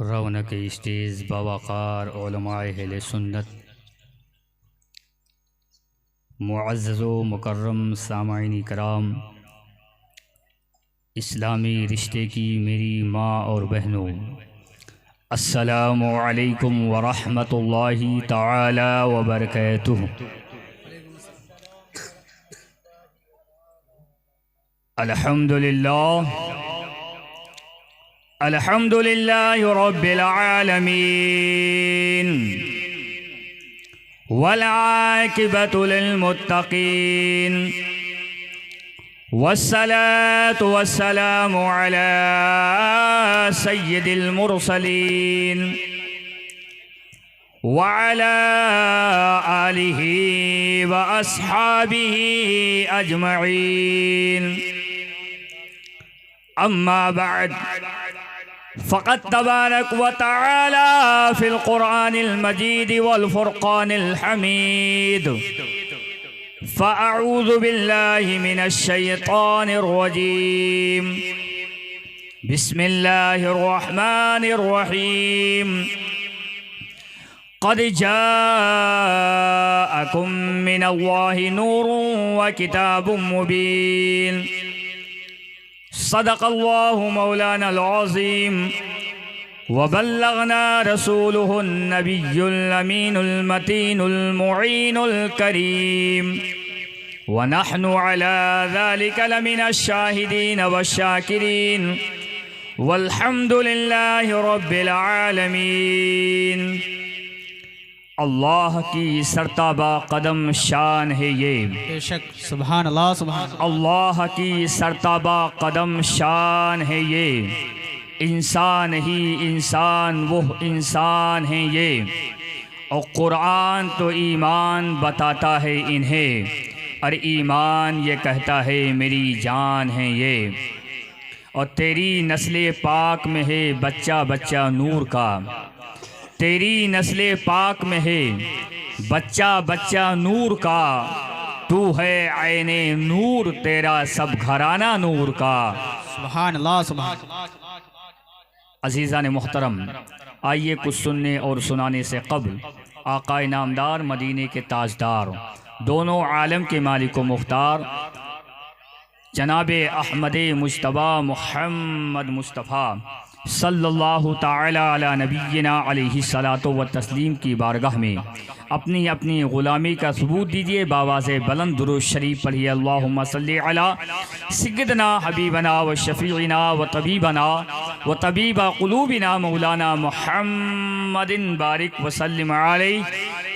रौनक stage बावक़ार उलमाए अहले सुन्नत, मुअज़्ज़ज़ व मुकर्रम सामाईन कराम, इस्लामी रिश्ते की मेरी माँ और बहनों, अस्सलामु अलैकुम व रहमतुल्लाहि ताला व बरकातुहू। अल्हम्दुलिल्लाह अल्हम्दुलिल्लाहि रब्बिल आलमीन वल आक़िबतु लिल मुत्तक़ीन वस्सलातु वस्सलामु अला सय्यिदिल मुरसलीन व अला आलिहि व अस्हाबिहि अजमईन। अम्मा बाद फ़क़द तबारक व तआला फ़िल क़ुरआनिल मजीद वल फ़ुरक़ानिल हमीद। फ़अऊज़ु बिल्लाहि मिनश शैतानिर रजीम। बिस्मिल्लाहिर रहमानिर रहीम। क़द जाअकुम मिनल्लाहि नूरुन व किताबुम मुबीन। सदक़ल्लाहु मौलानाल अज़ीम व बल्लगना रसूलुहुन नबियुल अमीनुल मतीनुल मुईनुल करीम व नहनु अला ज़ालिका लमिनश शाहिदीन वश्शाकिरीन वल्हम्दुलिल्लाहि रब्बिल आलमीन। अल्लाह की सरताबा कदम शान है ये, बेशक। सुभान अल्लाह, सुभान अल्लाह। अल्लाह की सरताबा कदम शान है ये, इंसान ही इंसान वो इंसान है ये। और कुरान तो ईमान बताता है इन्हें, और ईमान ये कहता है मेरी जान है ये। और तेरी नस्ल पाक में है बच्चा बच्चा नूर का, तेरी नस्ल पाक में है बच्चा बच्चा नूर का। तू है आईने नूर, तेरा सब घराना नूर का। सुभान अल्लाह, सुभान अल्लाह। अज़ीज़ान मुहतरम, आइए कुछ सुनने और सुनाने से कब्ल आक़ाए नामदार, मदीने के ताजदार, दोनों आलम के मालिक व मुख्तार जनाब अहमद मुज्तबा मुहम्मद मुस्तफ़ा सल्लल्लाहु ताला अला नबीना अलैहि सलातो व तस्लीम की बारगाह में अपनी अपनी ग़ुलामी का सबूत दीजिए। बावाज़े बुलंद दुरूद शरीफ पढ़िए। अल्लाहुम्मा सल्ली अला सय्यिदना हबीबना व शफ़ीइना व तबीबा क़ुलूबिना मौलाना मुहम्मदिन बारिक व सल्लिम अलैहि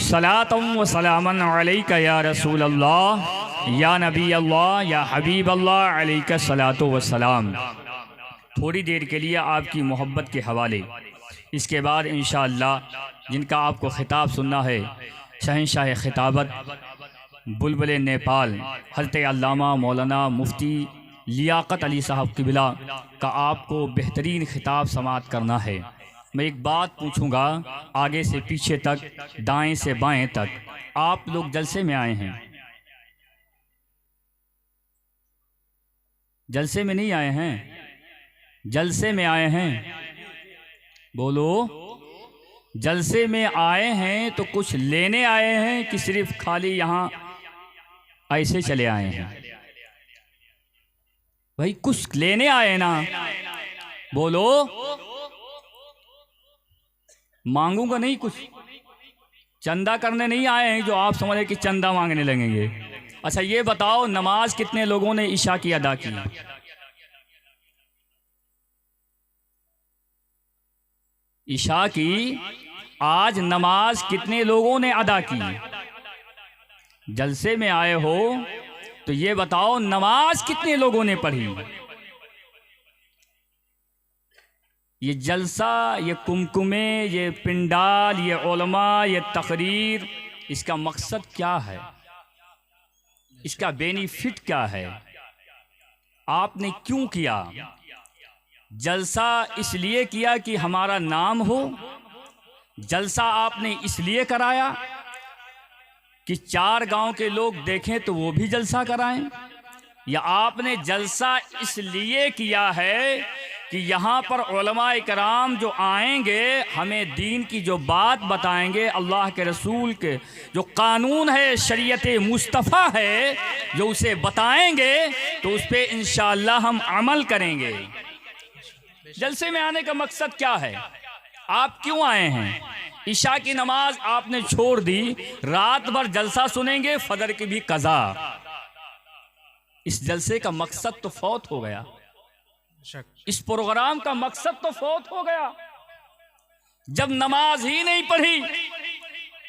सलातम व सलामन अलैका या रसूल अल्लाह या नबी अल्लाह या हबीब अल्लाह अलैका सलातो व सलाम। थोड़ी देर के लिए आपकी मोहब्बत के हवाले, इसके बाद इंशाअल्लाह जिनका आपको ख़िताब सुनना है, शहंशाह ख़िताबत बुलबुल नेपाल हज़रत अल्लामा मौलाना मुफ्ती लियाक़त अली साहब क़िबला का आपको बेहतरीन ख़िताब समाअत करना है। मैं एक बात पूछूंगा, आगे से पीछे तक, दाएं से बाएं तक, आप लोग जलसे में आए हैं? जलसे में नहीं आए हैं, जलसे में आए हैं। बोलो, जलसे में आए हैं तो कुछ लेने आए हैं कि सिर्फ खाली यहाँ ऐसे चले आए हैं? भाई कुछ लेने आए ना? बोलो, मांगूंगा नहीं, कुछ चंदा करने नहीं आए हैं जो आप समझे कि चंदा मांगने लगेंगे। अच्छा ये बताओ, नमाज कितने लोगों ने इशा की अदा की? इशा की आज नमाज कितने लोगों ने अदा की? जलसे में आए हो तो ये बताओ, नमाज कितने लोगों ने पढ़ी? ये जलसा, ये कुमकुमे, ये पिंडाल, ये उलमा, ये तकरीर, इसका मकसद क्या है? इसका बेनिफिट क्या है? आपने क्यों किया? जलसा इसलिए किया कि हमारा नाम हो? जलसा आपने इसलिए कराया कि 4 गांव के लोग देखें तो वो भी जलसा कराएं? या आपने जलसा इसलिए किया है कि यहाँ पर उलमाए कराम जो आएंगे हमें दीन की जो बात बताएंगे, अल्लाह के रसूल के जो कानून है, शरीयत मुस्तफ़ा है, जो उसे बताएंगे तो उस पर इंशाअल्लाह हम अमल करेंगे। जलसे में आने का मकसद क्या है? आप क्यों आए हैं? इशा की नमाज आपने छोड़ दी, रात भर जलसा सुनेंगे, फजर की भी कज़ा। इस जलसे का मकसद तो फौत हो गया, इस प्रोग्राम का मकसद तो फौत हो गया। जब नमाज ही नहीं पढ़ी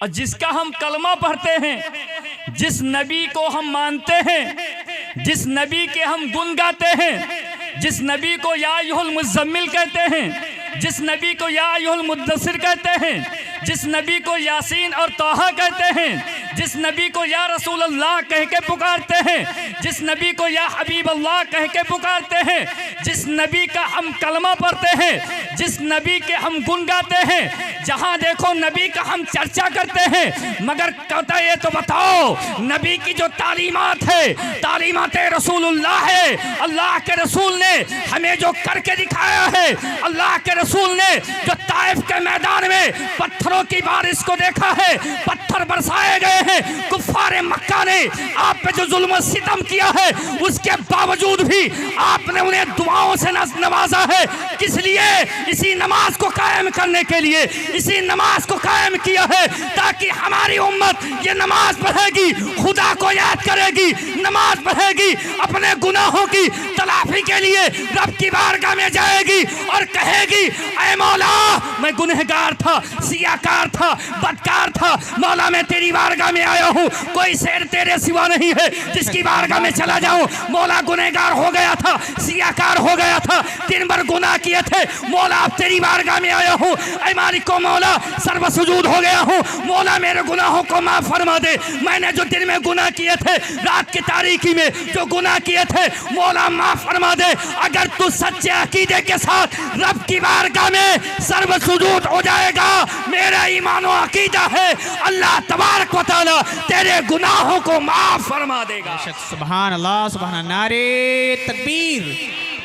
और जिसका हम कलमा पढ़ते हैं, जिस नबी को हम मानते हैं, जिस नबी के हम गुन गाते हैं, जिस नबी को या अय्युहल मुज़म्मिल कहते हैं, जिस नबी को या अय्युहल मुद्दस्सिर कहते हैं, जिस नबी को यासीन और तोहा कहते हैं, जिस नबी को या रसूल अल्लाह कह के पुकारते हैं, जिस नबी को या हबीब अल्लाह कह के पुकारते हैं, जिस नबी का हम कलमा पढ़ते हैं, जिस नबी के हम गुन गाते हैं, जहां देखो नबी का हम चर्चा करते हैं, मगर कहता ये तो बताओ नबी की जो तालीमात है, तालीमात रसूलुल्लाह है, अल्लाह के रसूल ने हमें जो करके दिखाया है, अल्लाह के रसूल ने जो ताइफ के मैदान में पत्थरों की बारिश को देखा है, पत्थर बरसाए गए हैं, कुफ्फारे मक्का ने आप पे जो जुल्म सितम किया है, उसके बावजूद भी आपने उन्हें दुआओं से नवाजा है। किस लिए? इसी नमाज को कायम करने के लिए, इसी नमाज को कायम किया है ताकि हमारी उम्मत ये नमाज पढ़ेगी, खुदा को याद करेगी, नमाज पढ़ेगी, अपने गुनाहों की तलाफी के लिए रब की बारगाह में जाएगी और कहेगी ऐ मौला मैं गुनहगार था, सियाकार था, बदकार था, मौला मैं तेरी बारगाह में आया हूँ, कोई शेर तेरे सिवा नहीं है जिसकी बारगाह में चला जाऊँ। मौला गुनहगार हो गया था, सियाकार हो गया था, दिन भर गुनाह किए थे, मौला अब तेरी बारगाह में आया हूँ, ऐ मालिक को मौला सर्व सुजूद हो गया हूँ, मौला मेरे गुनाहों को माफ फरमा दे। मैंने जो दिन में गुनाह किए थे, रात की तारीकी में जो गुनाह किए थे, मौला माफ फरमा दे। अगर तू सच्चे अकीदे के साथ रब की बारगाह में सर्व सुजूद हो जाएगा, मेरा ईमान और अकीदा है अल्लाह तबारक व तआला तेरे गुनाहों को माफ फरमा देगा। सुभान अल्लाह, सुभान। नारे तकबीर,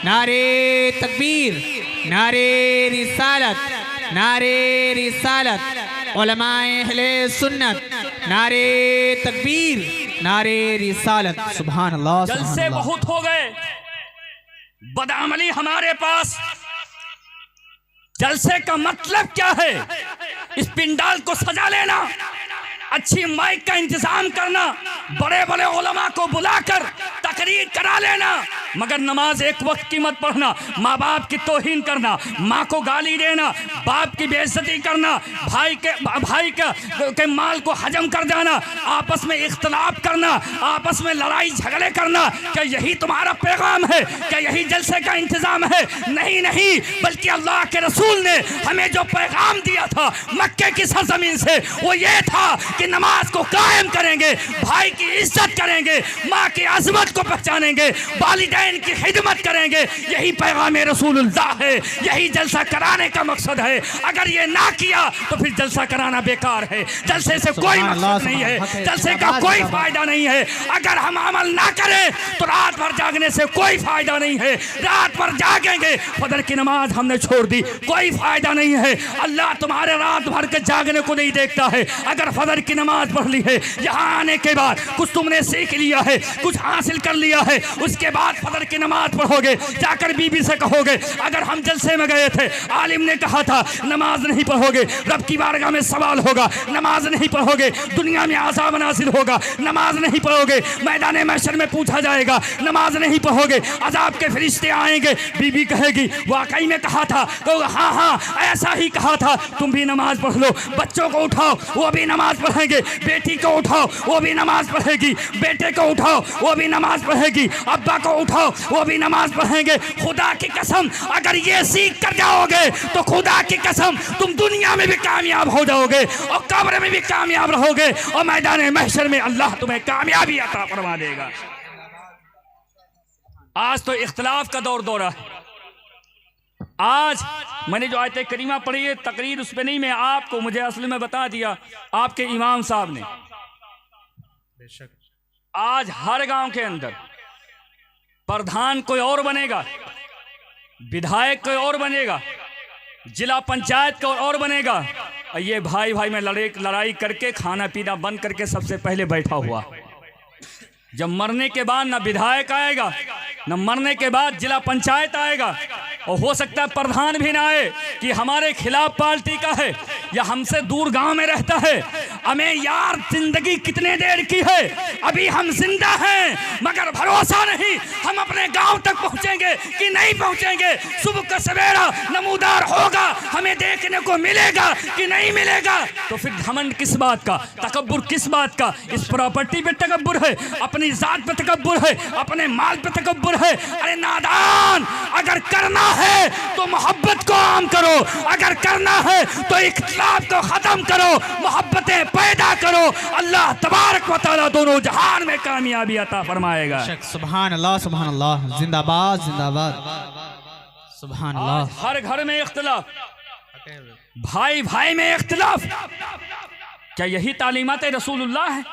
नारे तकबीर, नारे रिसालत, नारे रिसालत, उलमाए अहले सुन्नत, नारे तकबीर, नारे रिसालत। सुभान अल्लाह। जलसे बहुत हो गए, बदअमली हमारे पास। जलसे का मतलब क्या है? इस पिंडाल को सजा लेना, अच्छी माइक का इंतजाम करना, बड़े बड़े उलमा को बुलाकर तकरीर करा लेना, मगर नमाज एक वक्त की मत पढ़ना, माँ बाप की तौहीन करना, माँ को गाली देना, बाप की बेइज्जती करना, भाई के माल को हजम कर जाना, आपस में इख्तलाफ करना, आपस में लड़ाई झगड़े करना, क्या यही तुम्हारा पैगाम है? क्या यही जलसे का इंतजाम है? नहीं नहीं, बल्कि अल्लाह के रसूल ने हमें जो पैगाम दिया था मक्के की सरजमीन से, वो ये था कि नमाज को कायम करेंगे, भाई की इज्जत करेंगे, माँ की अजमत को पहचानेंगे, वालिदैन की खिदमत करेंगे। यही पैगाम रसूलुल्लाह है, यही जलसा कराने का मकसद है। अगर ये ना किया तो फिर जलसा कराना बेकार है, जलसे से कोई मकसद नहीं है, जलसे का कोई फायदा नहीं है। अगर हम अमल ना करें तो रात भर जागने से कोई फायदा नहीं है। रात भर जागेंगे, फजर की नमाज हमने छोड़ दी, कोई फायदा नहीं है। अल्लाह तुम्हारे रात भर के जागने को नहीं देखता है। अगर फजर की नमाज पढ़ ली है, यहाँ आने के बाद कुछ तुमने सीख लिया है, कुछ हासिल कर लिया है, उसके बाद फजर की नमाज पढ़ोगे, जाकर बीबी से कहोगे अगर हम जलसे में गए थे, आलिम ने कहा था नमाज नहीं पढ़ोगे, रब की बारगाह में सवाल होगा, नमाज नहीं पढ़ोगे, दुनिया में अज़ाब नाज़िल होगा, नमाज नहीं पढ़ोगे, मैदान महशर में पूछा जाएगा, नमाज नहीं पढ़ोगे, अज़ाब के फरिश्ते आएंगे। बीबी कहेगी वाकई में कहा था, कहोगे हाँ हाँ ऐसा ही कहा था, तुम भी नमाज पढ़ लो। बच्चों को उठाओ, वो भी नमाज पढ़ेंगे, बेटी को उठाओ, वो भी नमाज पढ़ेगी, बेटे को उठाओ, वो भी नमाज पढ़ेगी, अब्बा को उठाओ, वो भी नमाज पढ़ेंगे। खुदा की कसम अगर ये सीख कर जाओगे तो खुदा की कसम तुम दुनिया में भी कामयाब हो जाओगे और कब्र में भी कामयाब रहोगे और मैदान महशर में अल्लाह तुम्हें कामयाबी अता फरमा देगा। आज तो इख्तिलाफ का दौर है। आज मैंने जो आयत करीमा पढ़ी है, तकरीर उस पर नहीं, मैं आपको मुझे असल में बता दिया आपके इमाम साहब ने। आज हर गांव के अंदर प्रधान कोई और बनेगा, विधायक कोई और बनेगा, जिला पंचायत का और बनेगा, और ये भाई भाई में लड़ाई करके खाना पीना बंद करके सबसे पहले बैठा हुआ। जब मरने के बाद ना विधायक आएगा, न मरने के बाद जिला पंचायत आएगा, और हो सकता है प्रधान भी ना आए कि हमारे खिलाफ पार्टी का है या हमसे दूर गांव में रहता है। हमें यार जिंदगी कितने देर की है, अभी हम जिंदा हैं मगर भरोसा नहीं हम अपने गांव तक पहुंचेंगे कि नहीं पहुंचेंगे। सुबह का सवेरा नमूदार होगा, हमें देखने को मिलेगा कि नहीं मिलेगा। तो फिर घमंड किस बात का, तकब्बुर किस बात का? इस प्रॉपर्टी पे तकब्बुर है, अपनी जात पे तकब्बुर है, अपने माल पे तकब्बुर है। अरे नादान, अगर करना है तो मोहब्बत को आम करो, अगर करना है तो इख्तिलाफ को खत्म करो, मोहब्बतें पैदा करो। अल्लाह तबारक व तआला दोनों जहान में कामयाबी अता फरमाएगा। सुभान अल्लाह, सुभान अल्लाह, जिंदाबाद जिंदाबाद, सुभान अल्लाह। हर घर में इख्तिलाफ, भाई भाई में इख्तिलाफ, क्या यही तालीमात रसूलुल्लाह है?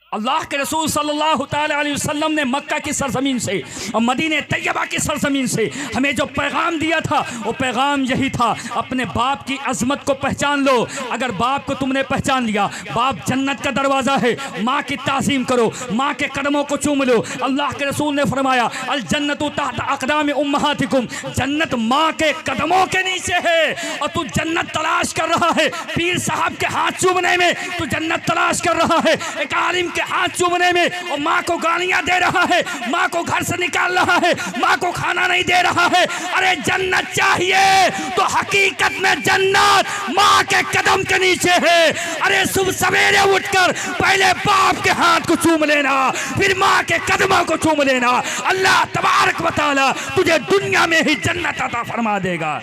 अल्लाह के रसूल सल्लल्लाहु ताला अलैहि वसल्लम ने मक्का की सरजमीन से और मदीने तैयबा की सरजमीन से हमें जो पैगाम दिया था वो पैगाम यही था, अपने बाप की अजमत को पहचान लो। अगर बाप को तुमने पहचान लिया, बाप जन्नत का दरवाज़ा है, माँ की ताज़ीम करो, माँ के कदमों को चूम लो। अल्लाह के रसूल ने फरमाया अल जन्नतु तहत अक़दाम उम्महातिकुम, जन्नत माँ के कदमों के नीचे है। और तू जन्नत तलाश कर रहा है, पीर साहब के हाथ चूमने में तू जन्नत तलाश कर रहा है, एक आलिम के हाथ चूमने में, और माँ को गालियां दे रहा है, माँ को घर से निकाल रहा है, माँ को खाना नहीं दे रहा है। अरे जन्नत चाहिए तो हकीकत में जन्नत माँ के कदम के नीचे है। अरे सुबह सवेरे उठकर पहले बाप के हाथ को चूम लेना, फिर माँ के कदमों को चूम लेना। अल्लाह तबारक व तआला तुझे दुनिया में ही जन्नत अता फरमा देगा।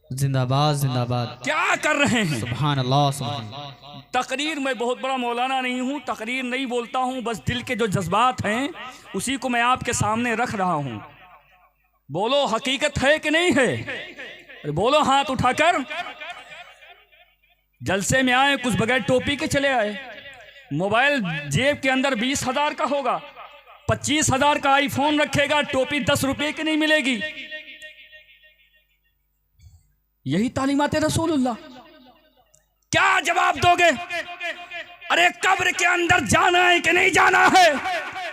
जिंदाबाद जिंदाबाद। क्या कर रहे हैं? सुभान अल्लाह, सुभान अल्लाह। तकरीर में बहुत बड़ा मौलाना नहीं हूँ, तकरीर नहीं बोलता हूँ, बस दिल के जो जज्बात हैं उसी को मैं आपके सामने रख रहा हूँ। बोलो हकीकत है कि नहीं है? अरे बोलो हाथ उठाकर। जलसे में आए कुछ बगैर टोपी के चले आए, मोबाइल जेब के अंदर 20,000 का होगा, 25,000 का आईफोन रखेगा, टोपी 10 रुपए की नहीं मिलेगी। यही तालीमात रसूलुल्लाह। क्या जवाब दोगे? अरे कब्र के अंदर जाना है कि नहीं जाना है?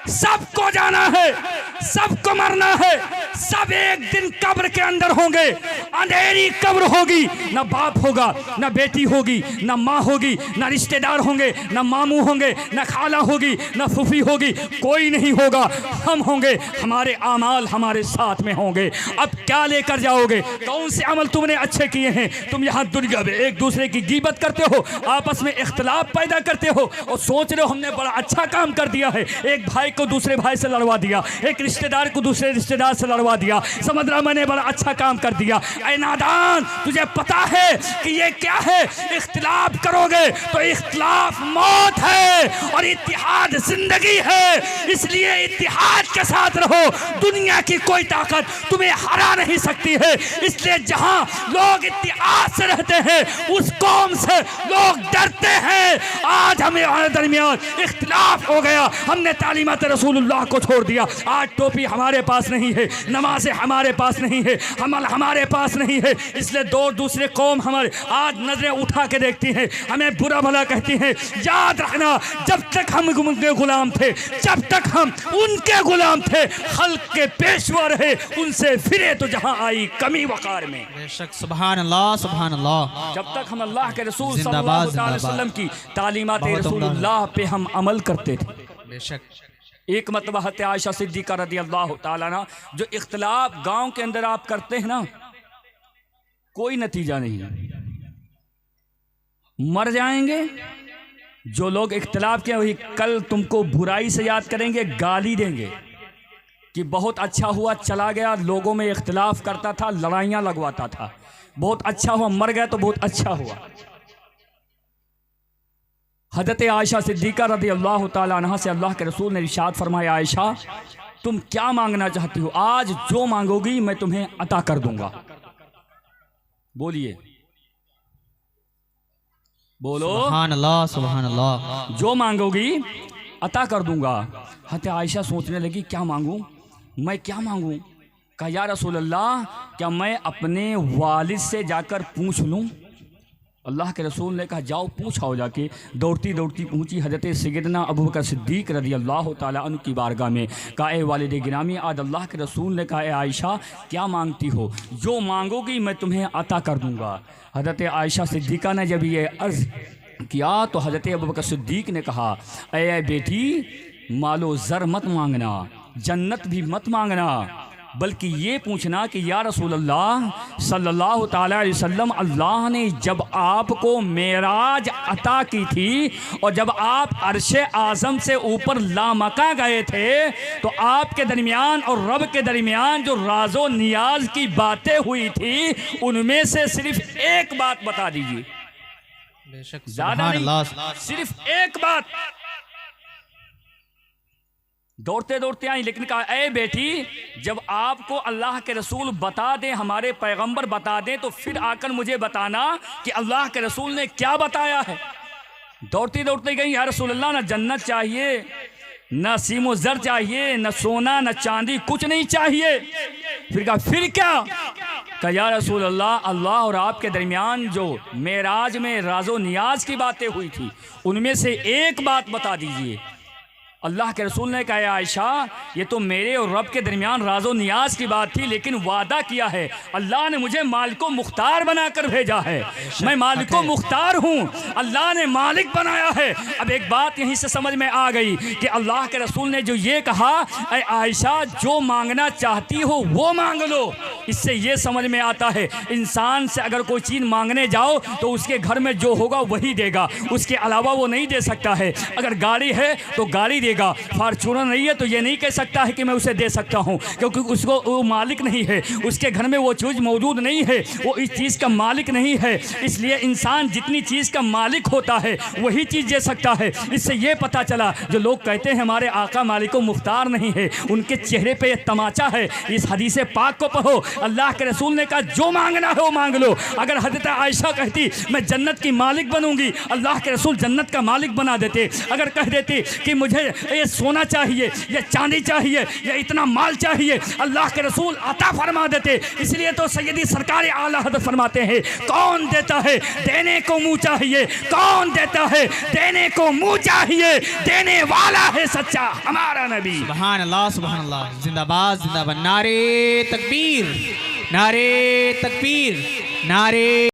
सबको जाना है, सबको मरना है, सब एक दिन कब्र के अंदर होंगे। अंधेरी कब्र होगी, ना बाप होगा, ना बेटी होगी, ना माँ होगी, ना रिश्तेदार होंगे, ना मामू होंगे, ना खाला होगी, ना फूफी होगी, कोई नहीं होगा। हम होंगे, हमारे आमाल हमारे साथ में होंगे। अब क्या लेकर जाओगे? कौन से अमल तुमने अच्छे किए हैं? तुम यहाँ दुनिया में एक दूसरे की गीबत करते हो, आपस में इख्तलाफ पैदा करते हो और सोच रहे हो हमने बड़ा अच्छा काम कर दिया है। एक भाई को दूसरे भाई से लड़वा दिया, एक रिश्तेदार को दूसरे रिश्तेदार से लड़वा दिया, समझ रहा मैंने बड़ा अच्छा काम कर दिया। ऐ नादान, तुझे पता है कि ये क्या है? इख्तिलाफ करोगे तो इख्तिलाफ मौत है और इत्तिहाद जिंदगी है। इसलिए इत्तिहाद के साथ रहो, दुनिया की कोई ताकत तुम्हें हरा नहीं सकती है। इसलिए जहां लोग इत्तिहाद से रहते हैं उस कौम से लोग डरते हैं। आज हमें दरमियान इख्तिलाफ हो गया, हमने तालीमात रसूलुल्लाह को छोड़ दिया। आज टोपी हमारे पास नहीं है, नमाज़ें हमारे पास नहीं है, अमल हमारे पास नहीं है। इसलिए दूसरे कौम हमारे आज नजरें उठा के देखती हैं, हमें बुरा भला कहती हैं। याद रखना, जब तक हम उनके गुलाम थे, जब तक हम उनके गुलाम थे, खल्क के पेशवा रहे, उनसे फिरे तो जहां आई कमी वकार में। बेशक, सुभान अल्लाह, सुभान अल्लाह। जब तक हम अल्लाह के रसूल सल्लल्लाहु अलैहि वसल्लम की तालीमात रसूलुल्लाह पे हम अमल करते थे। बेशक। एक मतबा हज़रत आयशा सिद्दीक़ा रज़ियल्लाहु ताला अन्हा, जो इख्तिलाफ गांव के अंदर आप करते हैं ना, कोई नतीजा नहीं है, मर जाएंगे। जो लोग इख्तिलाफ किए वही कल तुमको बुराई से याद करेंगे, गाली देंगे कि बहुत अच्छा हुआ चला गया, लोगों में इख्तिलाफ करता था, लड़ाइयाँ लगवाता था, बहुत अच्छा हुआ मर गया तो बहुत अच्छा हुआ। हज़रत आयशा सिद्दीक़ा रज़ियल्लाहु ताला अन्हा से अल्लाह के रसूल ने इरशाद फरमाया, आयशा तुम क्या मांगना चाहती हो? आज जो मांगोगी मैं तुम्हें अता कर दूंगा। बोलिए, बोलो सुभान अल्लाह, सुभान अल्लाह। जो मांगोगी अता कर दूंगा। हज़रत आयशा सोचने लगी क्या मांगूं? मैं क्या मांगूं? कहा या रसूल अल्लाह, क्या मैं अपने वालिद से जाकर पूछ लूं? अल्लाह के रसूल ने कहा जाओ पूछ आओ जाके। दौड़ती दौड़ती पहुंची हज़रत सैयदना अबू बकर सिद्दीक़ रज़ी अल्लाह ताला अन्हु की बारगाह में। कहा ए वालिद गिरामी, आज अल्लाह के रसूल ने कहा ए आयशा क्या मांगती हो? जो मांगोगी मैं तुम्हें अता कर दूंगा। हज़रत आयशा सिद्दीक़ा ने जब ये अर्ज़ किया तो हज़रत अबू बकर सिद्दीक़ ने कहा ए बेटी, मालो ज़र मत मांगना, जन्नत भी मत मांगना, बल्कि ये पूछना कि या रसूल अल्लाह सल्लल्लाहु ताला अलैहि वसल्लम, अल्लाह ने जब आपको मेराज अता की थी और जब आप अर्शे आज़म से ऊपर लामका गए थे तो आपके दरमियान और रब के दरमियान जो राज़ो नियाज की बातें हुई थी उनमें से सिर्फ एक बात बता दीजिए। बेशक ज़्यादा नहीं, सिर्फ एक बात। दौड़ते दौड़ते आई, लेकिन कहा ए बेटी, जब आपको अल्लाह के रसूल बता दें, हमारे पैगंबर बता दें, तो फिर आकर मुझे बताना कि अल्लाह के रसूल ने क्या बताया है। दौड़ती दौड़ते गई, या रसूल अल्लाह, ना जन्नत चाहिए, न सीमो ज़र चाहिए, न सोना न चांदी, कुछ नहीं चाहिए। फिर कहा फिर क्या? कहा या रसूल अल्लाह, अल्लाह और आपके दरमियान जो मेराज में राज़ो नियाज की बातें हुई थी उनमें से एक बात बता दीजिए। अल्लाह के रसूल ने कहा आयशा, ये तो मेरे और रब के दरमियान राज़ो नियाज की बात थी, लेकिन वादा किया है, अल्लाह ने मुझे मालिको मुख्तार बनाकर भेजा है, मैं मालिको मुख्तार हूँ, अल्लाह ने मालिक बनाया है। अब एक बात यहीं से समझ में आ गई कि अल्लाह के रसूल ने जो ये कहा, ऐ आयशा जो मांगना चाहती हो वो मांग लो, इससे ये समझ में आता है इंसान से अगर कोई चीज़ मांगने जाओ तो उसके घर में जो होगा वही देगा, उसके अलावा वो नहीं दे सकता है। अगर गाड़ी है तो गाड़ी देगा, फॉर्च्यूनर नहीं है तो ये नहीं कह सकता है कि मैं उसे दे सकता हूँ, क्योंकि उसको वो मालिक नहीं है, उसके घर में वो चीज़ मौजूद नहीं है, वो इस चीज़ का मालिक नहीं है। इसलिए इंसान जितनी चीज़ का मालिक होता है वही चीज़ दे सकता है। इससे ये पता चला जो लोग कहते हैं हमारे आका मालिको मुख्तार नहीं है, उनके चेहरे पे ये तमाचा है। इस हदीस पाक को पढ़ो, अल्लाह के रसूल ने कहा जो मांगना है वो मांग लो। अगर हज़रत आयशा कहती मैं जन्नत की मालिक बनूंगी, अल्लाह के रसूल जन्नत का मालिक बना देते। अगर कह देती कि मुझे ये सोना चाहिए, ये चांदी चाहिए, ये इतना माल चाहिए, अल्लाह के रसूल अता फरमा देते। इसलिए तो सैयदी सरकार आला हज़रत फरमाते हैं, कौन देता है देने को मुंह चाहिए, कौन देता है देने को मुंह चाहिए, देने वाला है सच्चा हमारा नबी। सुभान अल्लाह, सुभान अल्लाह, जिंदाबाद जिंदाबाद, नारे तकबीर, नारे तकबीर, नारे